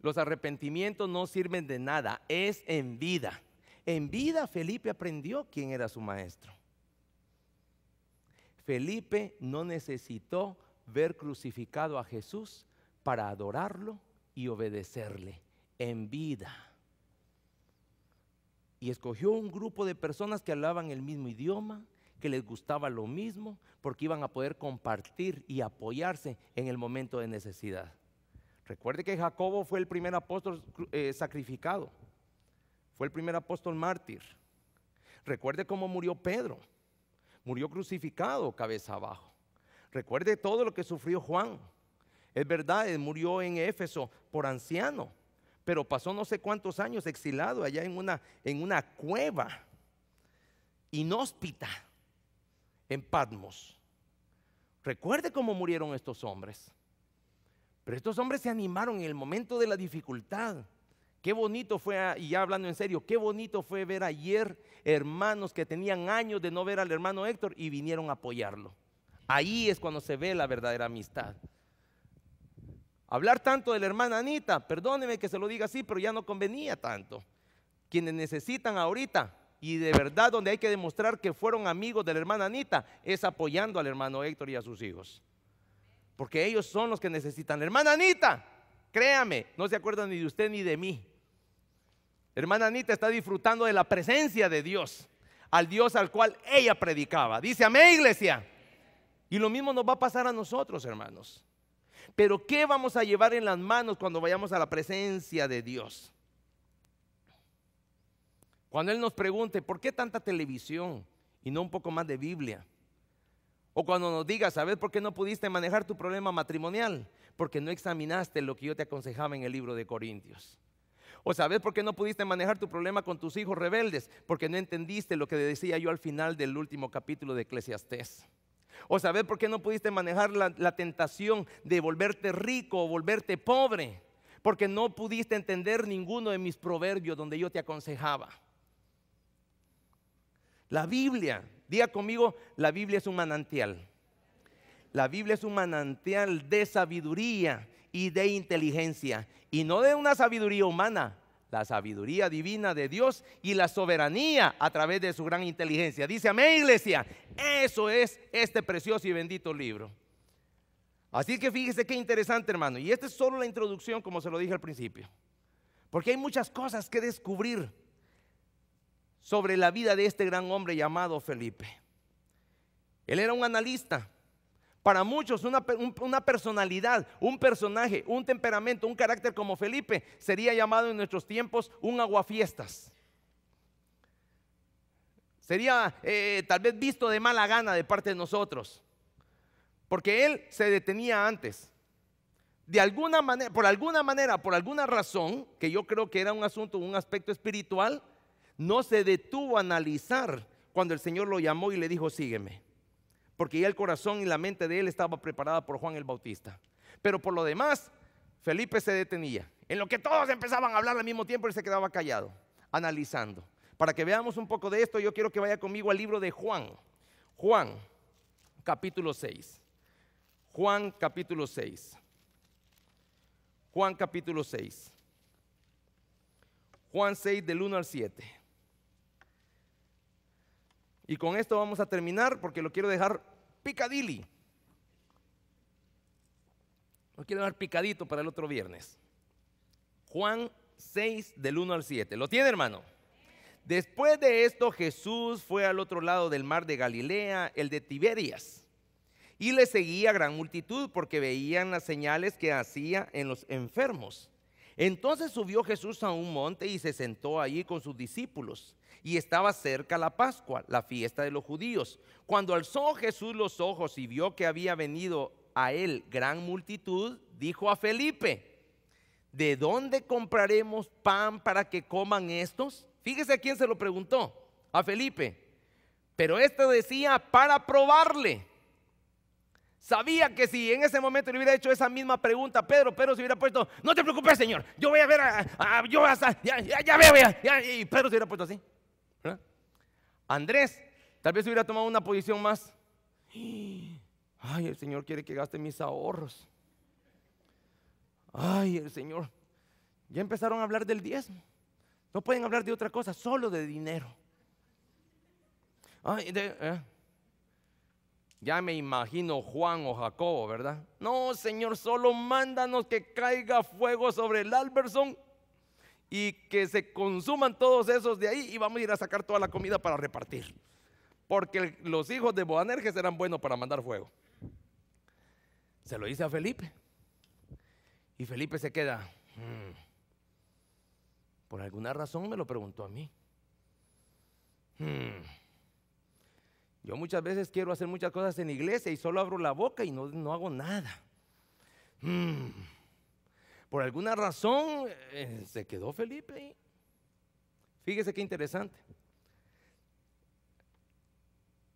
Los arrepentimientos no sirven de nada, es en vida. En vida Felipe aprendió quién era su maestro. Felipe no necesitó ver crucificado a Jesús para adorarlo y obedecerle. En vida. Y escogió un grupo de personas que hablaban el mismo idioma, que les gustaba lo mismo, porque iban a poder compartir y apoyarse en el momento de necesidad. Recuerde que Jacobo fue el primer apóstol sacrificado, fue el primer apóstol mártir. Recuerde cómo murió Pedro, murió crucificado cabeza abajo. Recuerde todo lo que sufrió Juan. Es verdad, él murió en Éfeso por anciano, pero pasó no sé cuántos años exilado allá en una cueva inhóspita en Patmos. Recuerde cómo murieron estos hombres. Pero estos hombres se animaron en el momento de la dificultad. Qué bonito fue, y ya hablando en serio, qué bonito fue ver ayer hermanos que tenían años de no ver al hermano Héctor y vinieron a apoyarlo. Ahí es cuando se ve la verdadera amistad. Hablar tanto de la hermana Anita, perdóneme que se lo diga así, pero ya no convenía tanto. Quienes necesitan ahorita, y de verdad donde hay que demostrar que fueron amigos de la hermana Anita, es apoyando al hermano Héctor y a sus hijos. Porque ellos son los que necesitan. La hermana Anita, créame, no se acuerdan ni de usted ni de mí. La hermana Anita está disfrutando de la presencia de Dios, al Dios al cual ella predicaba. Dice amén, iglesia. Y lo mismo nos va a pasar a nosotros, hermanos. Pero ¿qué vamos a llevar en las manos cuando vayamos a la presencia de Dios? Cuando Él nos pregunte, ¿por qué tanta televisión y no un poco más de Biblia? O cuando nos diga, ¿sabes por qué no pudiste manejar tu problema matrimonial? Porque no examinaste lo que yo te aconsejaba en el libro de Corintios. O ¿sabes por qué no pudiste manejar tu problema con tus hijos rebeldes? Porque no entendiste lo que decía yo al final del último capítulo de Eclesiastés. O ¿sabes por qué no pudiste manejar la tentación de volverte rico o volverte pobre? Porque no pudiste entender ninguno de mis proverbios donde yo te aconsejaba. La Biblia, diga conmigo, la Biblia es un manantial. La Biblia es un manantial de sabiduría y de inteligencia. Y no de una sabiduría humana, la sabiduría divina de Dios y la soberanía a través de su gran inteligencia. Dice amén, iglesia. Eso es este precioso y bendito libro. Así que fíjese qué interesante, hermano. Y esta es solo la introducción, como se lo dije al principio. Porque hay muchas cosas que descubrir sobre la vida de este gran hombre llamado Felipe. Él era un analista. Para muchos una personalidad, un personaje, un temperamento, un carácter como Felipe sería llamado en nuestros tiempos un aguafiestas. Sería tal vez visto de mala gana de parte de nosotros, porque él se detenía antes. De alguna manera, por alguna razón, que yo creo que era un asunto, un aspecto espiritual, no se detuvo a analizar cuando el Señor lo llamó y le dijo, sígueme. Porque ya el corazón y la mente de él estaba preparada por Juan el Bautista. Pero por lo demás, Felipe se detenía. En lo que todos empezaban a hablar al mismo tiempo, él se quedaba callado, analizando. Para que veamos un poco de esto, yo quiero que vaya conmigo al libro de Juan. Juan, capítulo 6. Juan, capítulo 6. Juan, capítulo 6. Juan 6, del 1 al 7. Y con esto vamos a terminar porque lo quiero dejar picadilly. Lo quiero dejar picadito para el otro viernes. Juan 6 del 1 al 7. ¿Lo tiene, hermano? Después de esto Jesús fue al otro lado del mar de Galilea, el de Tiberias. Y le seguía gran multitud porque veían las señales que hacía en los enfermos. Entonces subió Jesús a un monte y se sentó allí con sus discípulos. Y estaba cerca la Pascua, la fiesta de los judíos. Cuando alzó Jesús los ojos y vio que había venido a él gran multitud, dijo a Felipe: ¿de dónde compraremos pan para que coman estos? Fíjese a quién se lo preguntó, a Felipe. Pero este decía para probarle. Sabía que si en ese momento le hubiera hecho esa misma pregunta a Pedro, Pedro se hubiera puesto: no te preocupes, Señor, yo voy a ver, ya veo, y Pedro se hubiera puesto así, ¿verdad? Andrés tal vez hubiera tomado una posición más: ay, el Señor quiere que gaste mis ahorros. Ay, el Señor. Ya empezaron a hablar del diezmo. No pueden hablar de otra cosa, solo de dinero. Ay, ya me imagino Juan o Jacobo, ¿verdad? No, Señor, solo mándanos que caiga fuego sobre el Alberson y que se consuman todos esos de ahí, y vamos a ir a sacar toda la comida para repartir. Porque los hijos de Boanerges eran buenos para mandar fuego. Se lo dice a Felipe. Y Felipe se queda. Por alguna razón me lo preguntó a mí. Yo muchas veces quiero hacer muchas cosas en la iglesia y solo abro la boca y no hago nada. Por alguna razón se quedó Felipe ahí. Fíjese qué interesante.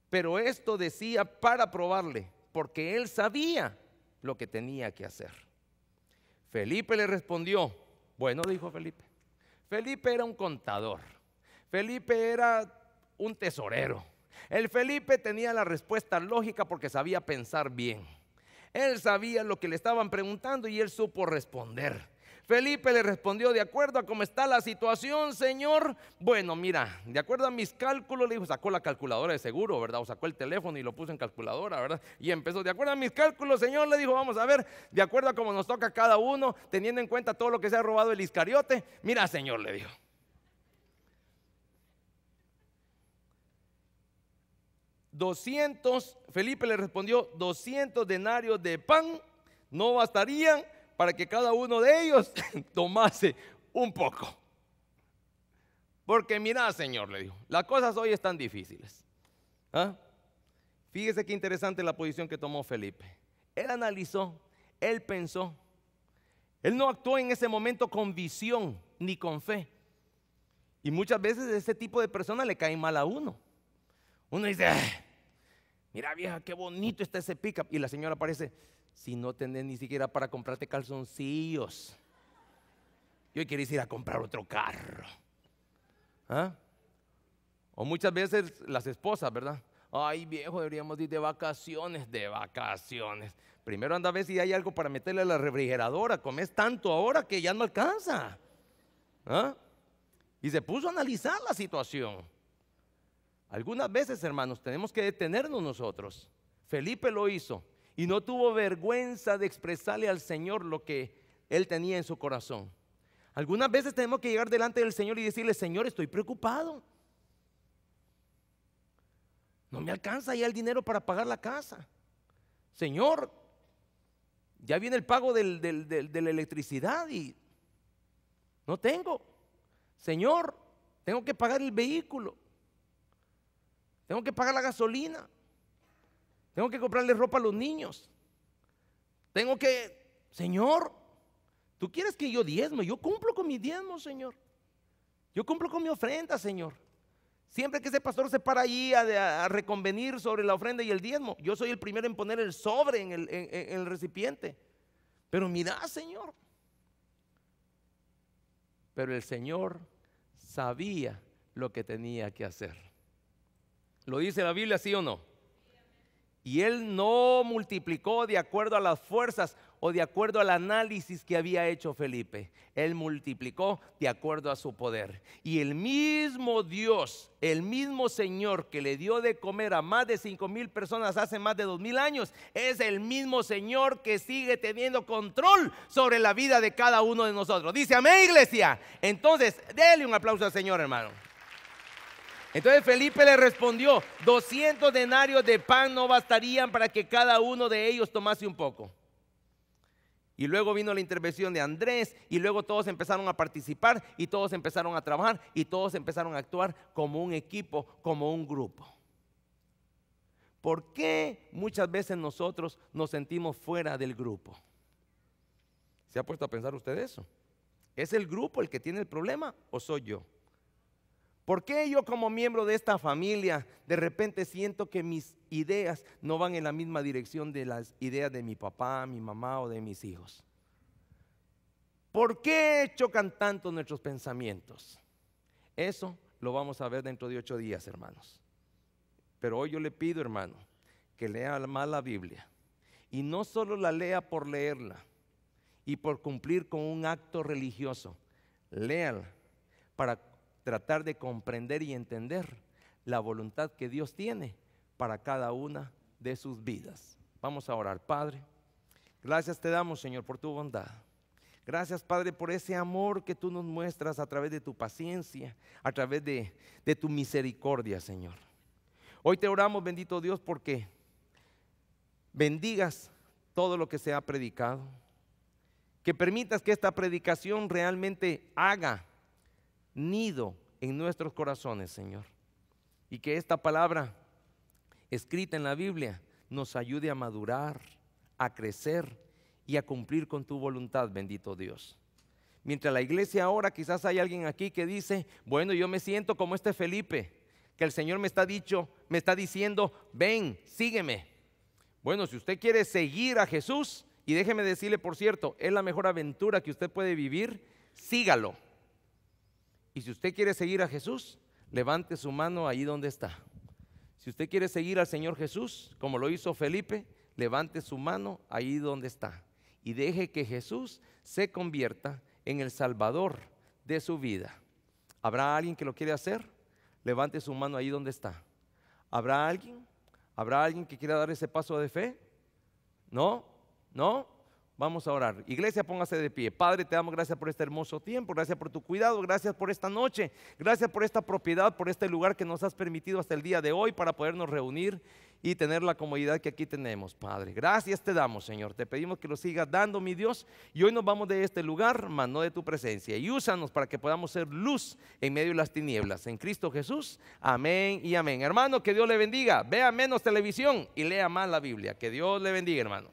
Pero esto decía para probarle, porque él sabía lo que tenía que hacer. Felipe le respondió. Bueno, dijo Felipe. Felipe era un contador. Felipe era un tesorero. El Felipe tenía la respuesta lógica porque sabía pensar bien. Él sabía lo que le estaban preguntando y él supo responder. Felipe le respondió: de acuerdo a cómo está la situación, Señor. Bueno, mira, de acuerdo a mis cálculos, le dijo, sacó la calculadora de seguro, ¿verdad? O sacó el teléfono y lo puso en calculadora, ¿verdad? Y empezó: de acuerdo a mis cálculos, Señor, le dijo, vamos a ver, de acuerdo a cómo nos toca a cada uno, teniendo en cuenta todo lo que se ha robado el Iscariote. Mira, Señor, le dijo. Felipe le respondió: 200 denarios de pan no bastarían para que cada uno de ellos tomase un poco. Porque mira, Señor, le dijo, las cosas hoy están difíciles. Fíjese qué interesante la posición que tomó Felipe. Él analizó, él pensó. Él no actuó en ese momento con visión ni con fe. Y muchas veces ese tipo de personas le caen mal a uno. Uno dice: mira, vieja, qué bonito está ese pickup. Y la señora aparece: si no tenés ni siquiera para comprarte calzoncillos, yo quiero ir a comprar otro carro. O muchas veces las esposas, ¿verdad? Ay, viejo, deberíamos ir de vacaciones. Primero anda a ver si hay algo para meterle a la refrigeradora. Comes tanto ahora que ya no alcanza. Y se puso a analizar la situación. Algunas veces, hermanos, tenemos que detenernos nosotros. Felipe lo hizo y no tuvo vergüenza de expresarle al Señor lo que él tenía en su corazón. Algunas veces tenemos que llegar delante del Señor y decirle: Señor, estoy preocupado. No me alcanza ya el dinero para pagar la casa. Señor, ya viene el pago de la electricidad y no tengo. Señor, tengo que pagar el vehículo. Tengo que pagar la gasolina. Tengo que comprarle ropa a los niños. Señor, tú quieres que yo diezme. Yo cumplo con mi diezmo, Señor. Yo cumplo con mi ofrenda, Señor. Siempre que ese pastor se para allí a reconvenir sobre la ofrenda y el diezmo, yo soy el primero en poner el sobre en el recipiente. Pero mira, Señor. Pero el Señor sabía lo que tenía que hacer. ¿Lo dice la Biblia, sí o no? Y él no multiplicó de acuerdo a las fuerzas o de acuerdo al análisis que había hecho Felipe. Él multiplicó de acuerdo a su poder. Y el mismo Dios, el mismo Señor que le dio de comer a más de 5,000 personas hace más de 2,000 años, es el mismo Señor que sigue teniendo control sobre la vida de cada uno de nosotros. Dice amén, iglesia. Entonces, déle un aplauso al Señor, hermano. Entonces Felipe le respondió: 200 denarios de pan no bastarían para que cada uno de ellos tomase un poco. Y luego vino la intervención de Andrés, y luego todos empezaron a participar, y todos empezaron a trabajar, y todos empezaron a actuar como un equipo, como un grupo. ¿Por qué muchas veces nosotros nos sentimos fuera del grupo? ¿Se ha puesto a pensar usted eso? ¿Es el grupo el que tiene el problema o soy yo? ¿Por qué yo, como miembro de esta familia, de repente siento que mis ideas no van en la misma dirección de las ideas de mi papá, mi mamá o de mis hijos? ¿Por qué chocan tanto nuestros pensamientos? Eso lo vamos a ver dentro de 8 días, hermanos. Pero hoy yo le pido, hermano, que lea más la Biblia. Y no solo la lea por leerla y por cumplir con un acto religioso. Léala para tratar de comprender y entender la voluntad que Dios tiene para cada una de sus vidas. Vamos a orar. Padre, gracias te damos, Señor, por tu bondad. Gracias, Padre, por ese amor que tú nos muestras a través de tu paciencia, a través de tu misericordia, Señor. Hoy te oramos, bendito Dios, porque bendigas todo lo que se ha predicado, que permitas que esta predicación realmente haga nido en nuestros corazones, Señor, y que esta palabra escrita en la Biblia nos ayude a madurar, a crecer y a cumplir con tu voluntad, bendito Dios. Mientras la iglesia ahora, quizás hay alguien aquí que dice: bueno, yo me siento como este Felipe, que el Señor me está diciendo: ven, sígueme. Bueno, si usted quiere seguir a Jesús, y déjeme decirle, por cierto, es la mejor aventura que usted puede vivir, sígalo. Y si usted quiere seguir a Jesús, levante su mano ahí donde está. Si usted quiere seguir al Señor Jesús, como lo hizo Felipe, levante su mano ahí donde está. Y deje que Jesús se convierta en el Salvador de su vida. ¿Habrá alguien que lo quiere hacer? Levante su mano ahí donde está. ¿Habrá alguien? ¿Habrá alguien que quiera dar ese paso de fe? ¿No? ¿No? Vamos a orar. Iglesia, póngase de pie. Padre, te damos gracias por este hermoso tiempo, gracias por tu cuidado, gracias por esta noche, gracias por esta propiedad, por este lugar que nos has permitido hasta el día de hoy para podernos reunir y tener la comodidad que aquí tenemos, Padre. Gracias te damos, Señor. Te pedimos que lo sigas dando, mi Dios, y hoy nos vamos de este lugar, mas no de tu presencia, y úsanos para que podamos ser luz en medio de las tinieblas. En Cristo Jesús, amén y amén. Hermano, que Dios le bendiga. Vea menos televisión y lea más la Biblia. Que Dios le bendiga, hermano.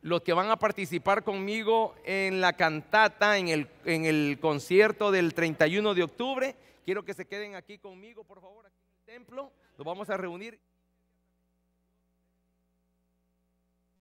Los que van a participar conmigo en la cantata, en el concierto del 31 de octubre, quiero que se queden aquí conmigo, por favor, aquí en el templo. Nos vamos a reunir.